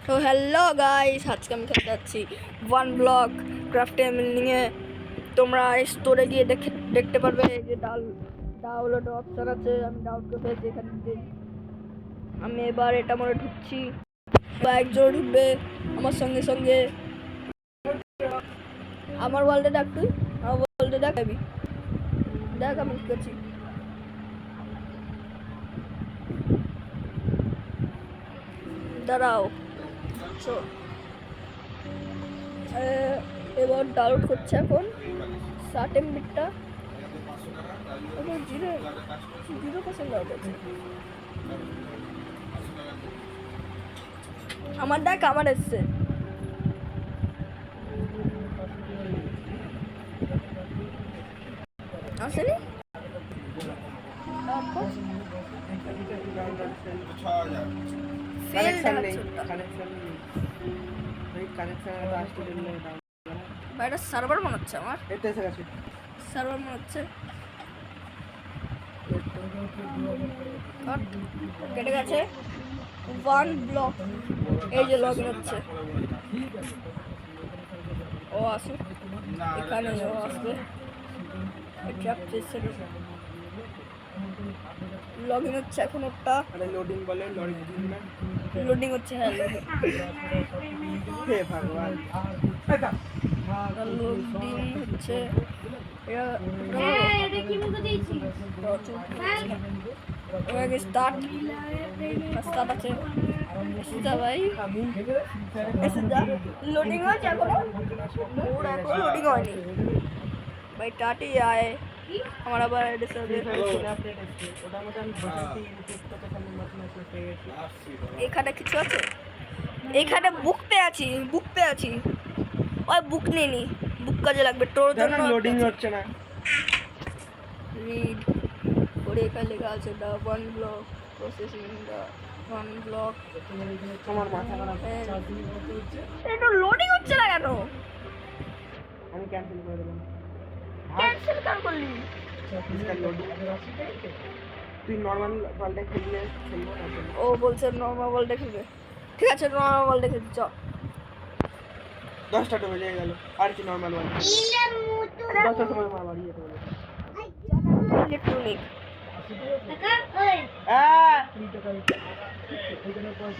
তো hello guys, আজকে আমি খেলতে যাচ্ছি ওয়ান ব্লক ক্রাফট নিয়ে। তোমরা স্টোরে গিয়ে দেখতে পারবে যে ডাউনলোড অপশন আছে। আমি ডাউনলোড করে ফেলেছি এখানে। আমি এবার এটা মনে ঢুকছি বা একজন ঢুকবে আমার সঙ্গে সঙ্গে। আমার ওয়ার্ল্ডে দেখ, তুই আমার ওয়ার্ল্ডে দেখ, আমি কি করছি। দাঁড়াও, এবার ডাউনলোড করছে এখন 60 MB-টা। জিরো% ডাউনলোড আছে। আমার দেখ, আমার এসছে। আসেনি সার্ভার মনে হচ্ছে, আমার সার্ভার মনে হচ্ছে কেটে গেছে। ওয়ান ব্লক এই যে লগ ইন হচ্ছে। ও আসুক এখানে, ও আসবে। লগ ইন হচ্ছে এখন। ওটা লোডিং বলে, লোডিং হচ্ছে। হ্যাঁ, হে ভগবান, লোডিং হচ্ছে। স্টার্ট আছে। ভাই লোডিং হয়েছে এখনো, লোডিং হয়নি ভাই। টাটি আয় আমার আবার এখানে কিছু আছে। এখানে বুক পেয়েছি। ওই বুক নিনি, বুক কাজে লাগবে তোর জন্য। লোডিং হচ্ছে না। রিড করে এখানে লেখা আছে the one block processing, the one block. আমার মাথা খারাপ, এটা লোডিং হচ্ছে না কেন? আমি ক্যান্সেল করে দিলাম। ক্যান্সেল কেন করলি? তুই নর্মাল ওয়ার্ল্ডে খেলবো। ও বলছে নর্মাল ওয়ার্ল্ডে খেলবে। ঠিক আছে, নর্মাল ওয়ার্ল্ডে খেলতে চ। 10টা তো বেজে গেল, আর কি নর্মাল ওয়ার্ল্ড 10টার সময় মা বাড়ি যেতে বলে। ইলেকট্রনিক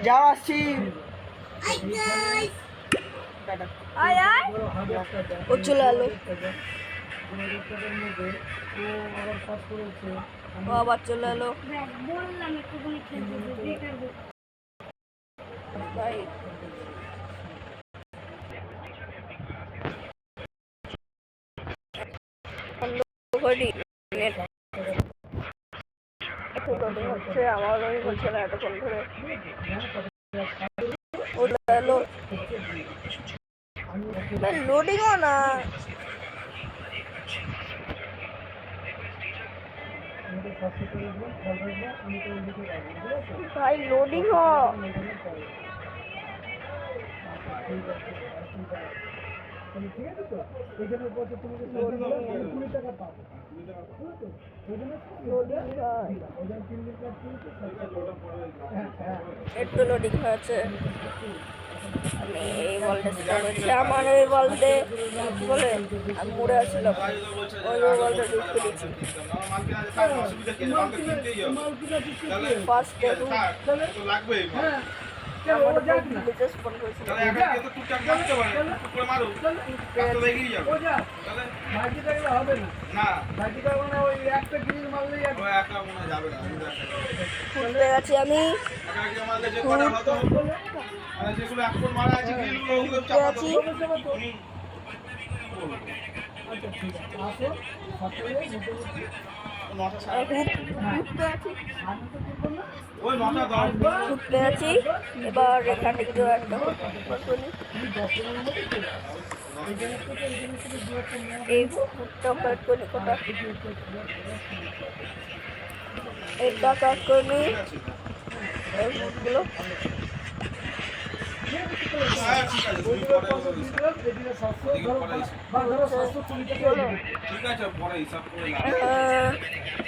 যাও, আসছি। আয় আয়, ও চলে এলো। ও আবার চলে এলো। ভাই হচ্ছে, আমার হচ্ছে না এতক্ষণ ধরে। লোডিংও না ভাই, লোডিং একটু লোডিং হয়েছে। আমি এই ওয়ার্ল্ডে স্টার্ট হচ্ছে। আমার এই ওয়ার্ল্ডে বলে আমি মরে আসছিলাম, ওই ওয়ার্ল্ডে ঢুকতে দিচ্ছি। ফার্স্ট গেছি আমি। ঘুরতে আছি এবার। এখানে কিছু একটা এই ফুটটা কাট করে কোটা, এটা কাট করে নি এই ফুটগুলো।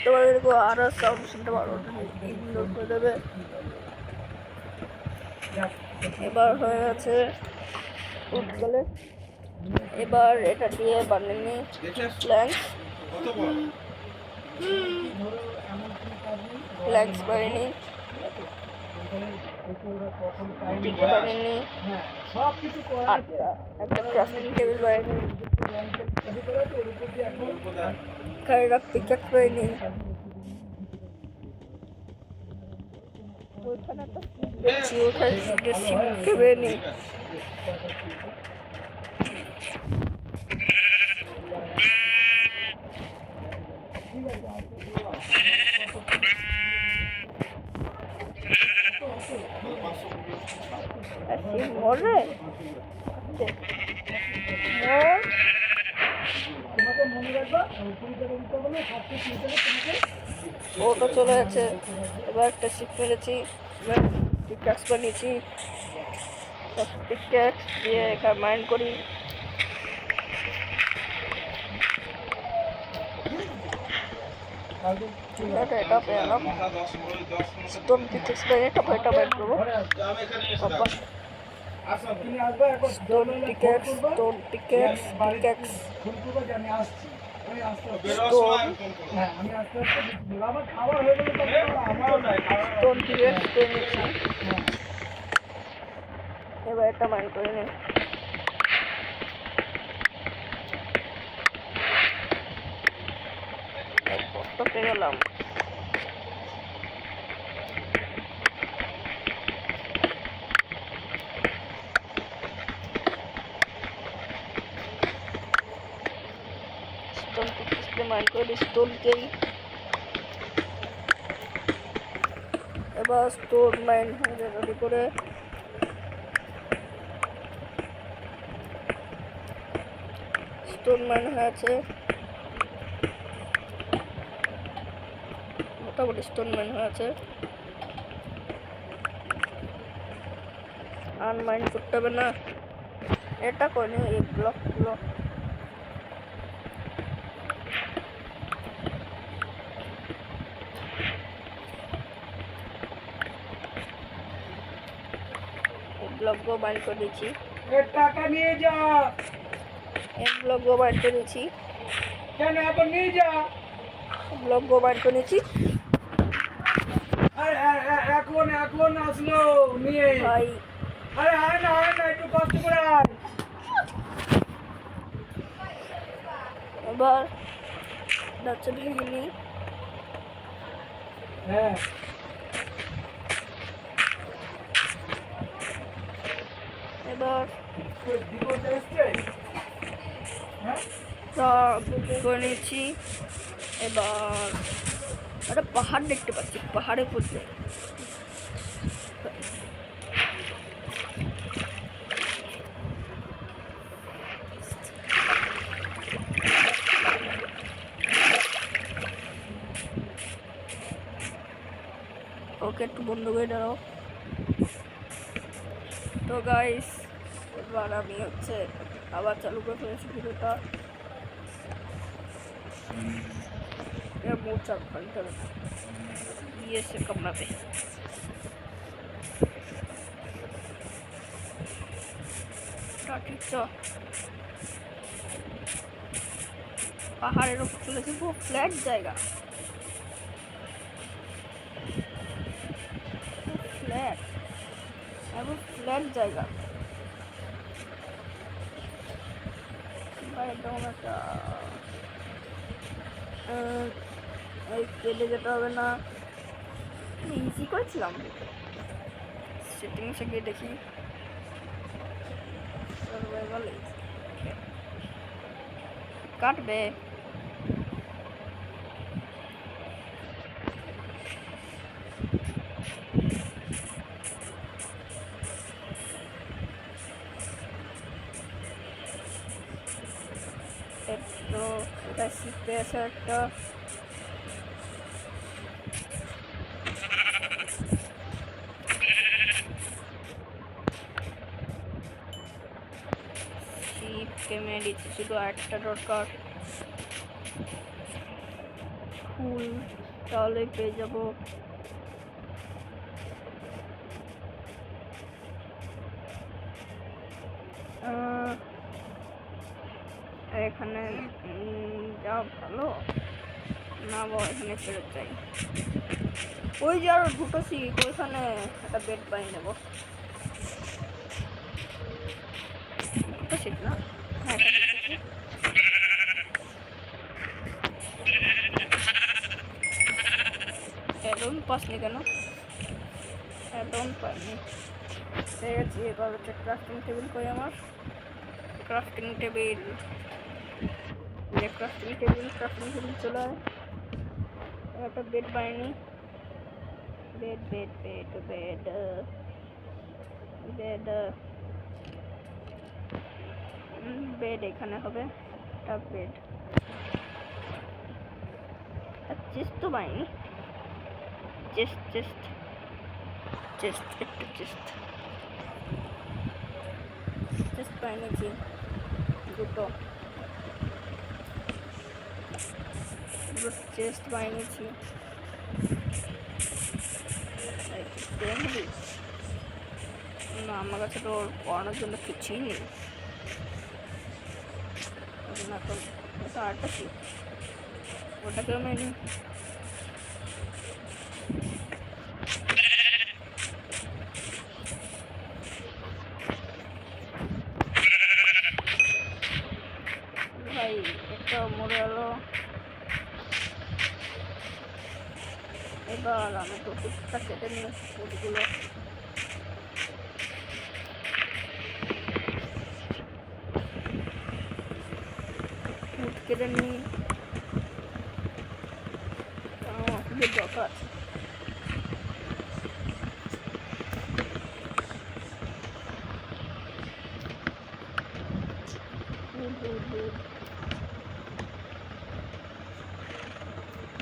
তোমাদেরকে আরো সাউন্ড শুনতে পারো, ইগনোর করে দেবে। এবার হয়ে গেছে উৎকলে। এবার এটা দিয়ে বানিয়ে প্ল্যাঙ্কস বানিয়ে বানিয়ে একটা ক্রাফটিং টেবিল বানিয়ে কাইরাক পিকেট বানিয়ে ওইখানে একটা দেখছি ওখানে সিটকে বানিয়ে así morre ওটা চলে গেছে। এবার একটা শিপ মেরেছি, এবার পিকাক্স বানিয়েছি, পিকাক্স দিয়ে এখানে মাইন্ড করি। এটা পেলাম স্টোন পিকাক্স বানিয়ে এটা বাইট করবো। Stone pickaxe stone pickaxe pickaxe stone pickaxe বানিয়েছি। এবার এটা মাইন্ড করে নে। কত পেয়ে গেলাম। স্টোন পিকাক্সকে মাইন্ড করে স্টোনকেই। এবার স্টোন মাইন্ড হয়ে যায় রেডি করে স্টোন মাইন্ড হয়েছে, মোটামুটি স্টোন মাইন্ড হয়েছে। আনমাইন্ড করতে হবে না, এটা করে এই ব্লকগুলো ব্লকও বাইন্ড করে দিচ্ছি। টাকা নিয়ে যা, এক ব্লকও বাইন্ড করে দিচ্ছি। কেন এখন নিয়ে যা, ব্লকও বাইন্ড করে নিচ্ছি। এখন আসলো নিয়ে ভাই আরে আয় না একটু কষ্ট করে আয়। এবার যাচ্ছে ভেঙে নিই। হ্যাঁ এবার করে নিচ্ছি। এবার একটা পাহাড় দেখতে পাচ্ছি, পাহাড়ে পড়তে ওকে একটু বন্ধ করে দাঁড়াও। তো গাইস এবার আমি আবার চালু করে ফেলেছি ভিডিওটা। मोचा फंटर ये से कमरा पे ठीक है। পাহাড়ের উপর চলে যাবো, ফ্ল্যাট জায়গা, ফ্ল্যাট এবং ফ্ল্যাট জায়গা একদম একটা এই কেটে যেতে হবে না। ইজি করেছিলাম, সেটিংসে গিয়ে দেখি সার্ভাইভাল কাটবে। তো এটা শিখতে আছে একটা শিপকে মেরে দিচ্ছি, শুধু একটা দরকার ফুল, তাহলে পেয়ে যাবো। এখানে যা ভালো না এখানে ফেরত যাই। ওই যে আরো দুটো সিট, ওইখানে একটা বেড বানিয়ে নেবো। দুটো সিট না, হ্যাঁ অ্যাডন পাসনি কেন? অ্যাডন পাইনি। ঠিক আছে, এবার হচ্ছে ক্রাফটিং টেবিল কই আমার? ক্রাফটিং টেবিল চলে একটা বেড বানিয়ে। Bed bed bed bed bed bed এখানে হবে একটা বেড। চেস্ট তো বানিয়ে, চেস্ট চেস্ট চেস্ট একটা চেস্ট চেস্ট বানিয়েছি দুটো চেস্ট বানিয়েছি। না, আমার কাছে তো পড়ানোর জন্য কিছুই নেই। এখন ওটা আরেকটা শিখ, ওটাকেও আমি নিই। ভাই একটা মরে গেলো। এবার আমি তো টুকটা কেটে নিয়ে ফুটগুলো কেটে নিই, খুবই দরকার আছে।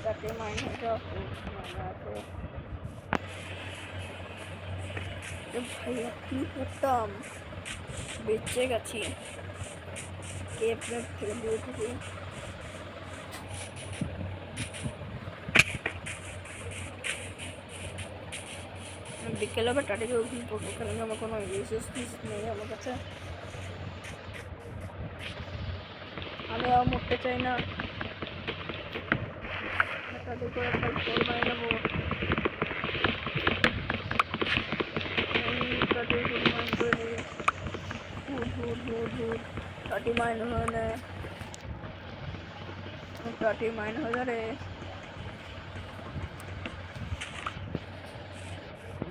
তাতে মাইনে আছে। ভাইয়া কি করতাম, বেঁচে গেছি। কেপ ফেলে দিয়েছি। বিকেলে আবার টাটিকে ওখানে পড়বো, কারণ আমার কোনো রিসোর্স নেই আমার কাছে। আমি মরতে চাই না। টাটি করে একটা ফোর মাই নেবো। টাটি ফোর মাইন করে নেবে। টাটি মাইন হয়ে নেয়, টাটি মাইন হয়ে যাবে।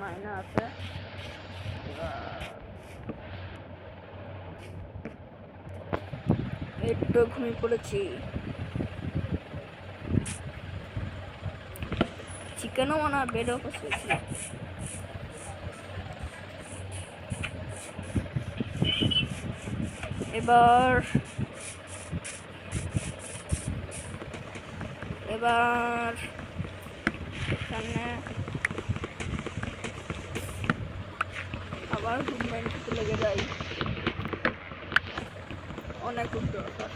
মাইনা আছে একটু ঘুমিয়ে পড়েছি। চিকেনও মনে বেডও বসেছি। এবার এখানে আবার ঘুমতে লেগে যাই, অনেক খুব দরকার।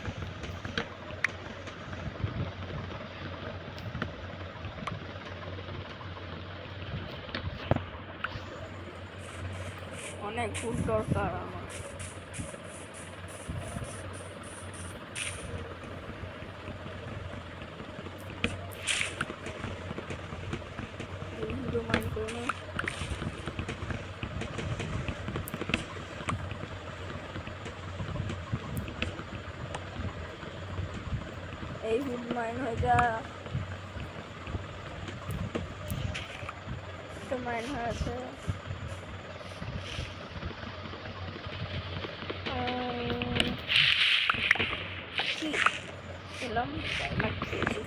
অনেক খুব দরকার আমার। ভিডিও মাইন্ড করে নিই। এই হুড মাইন হয়ে যা, মাইন হয়েছে। পেলাম পেয়েছি,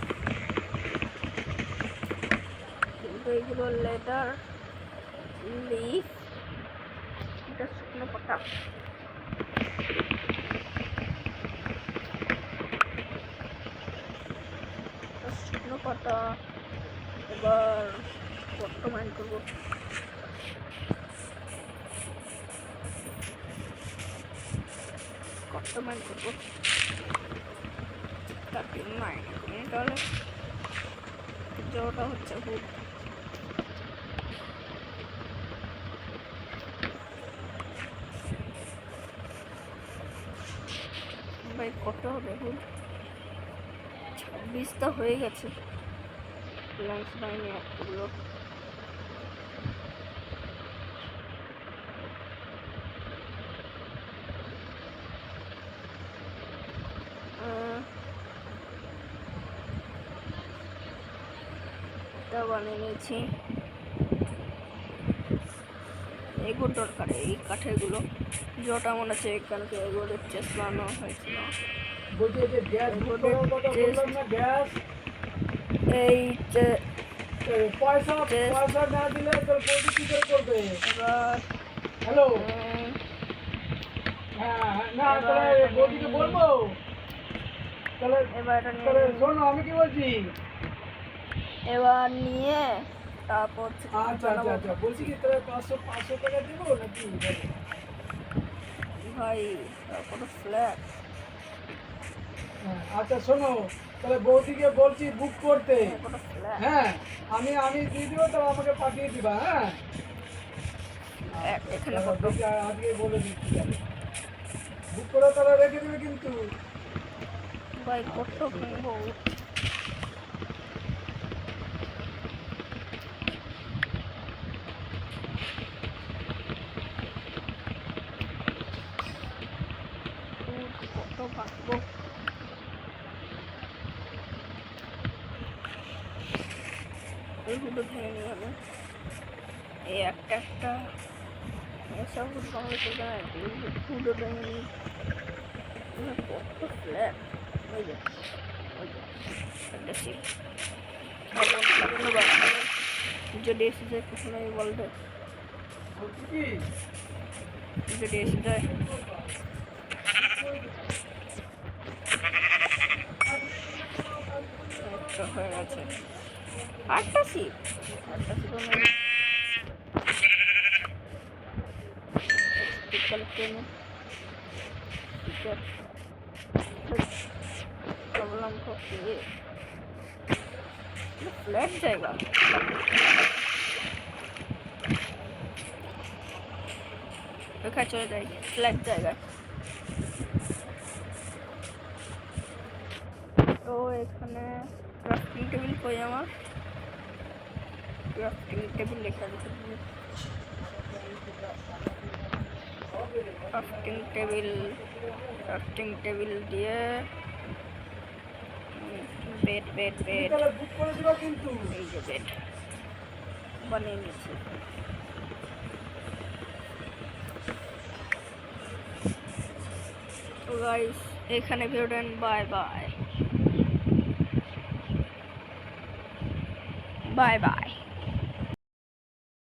কিন্তু এইগুলো লেদার লিফ, এটা শুকনো পাতা। শুকনো পাতা এবার বর্তমান করবো। বর্তমান করবো তারপরে মাইনে করে তাহলে জোটা হচ্ছে খুব। ভাই কত দেখুন 26টা হয়ে গেছে লাঞ্চ টাইমে এতগুলো এটা বানিয়ে নিয়েছি এগুলো দরকার এই কাঠেরগুলো যটা মনে আছে এখানে এগুলোর চেস্ট বানানো হয়েছিল বলছি যে গ্যাস বুক করার কথা বললাম না গ্যাস এই যে পয়সা না দিলে তোর বৌদি কি করে করবে এবার হ্যালো হ্যাঁ না তাহলে বৌদিকে বলবো তাহলে এবার এটা তাহলে নিয়ে শোনো আমি কি বলছি এবার নিয়ে তারপর আচ্ছা আচ্ছা আচ্ছা বলছি কি তাহলে 500 টাকা দেবো নাকি ভাই তারপর ফ্ল্যাট আচ্ছা শোনো তাহলে বৌদিকে বলছি বুক করতে ফ্ল্যাট হ্যাঁ আমি দিয়ে দিব তাহলে আমাকে পাঠিয়ে দিবা হ্যাঁ এখানে আজকে বলে দিচ্ছি বুক করে তাহলে রেখে দেবে কিন্তু ভাই কত কিনবো কত ভাববো এইগুলো ভেঙে নিয়ে হবে এই একটা এসব বাংলা চলতে না ফুটো ভেঙে নিই কত ফ্ল্যাট ওই যে একটা শিপ যদি এসে যায় কখনো এই বলতে যদি এসে যায় একটা হয়ে গেছে আটটা শিপ फ्लैट जाएगा देखा चले जाएगी फ्लैट जाएगा तो এখানে ক্রাফটিং টেবিল কই আমার ক্রাফটিং টেবিল লেখা আছে ক্রাফটিং টেবিল দিয়ে বেড বুক করে দিবা কিন্তু এই যে বেড বানিয়ে নিয়েছি তো গাইস এখানে ভিডিওটা বাই বাই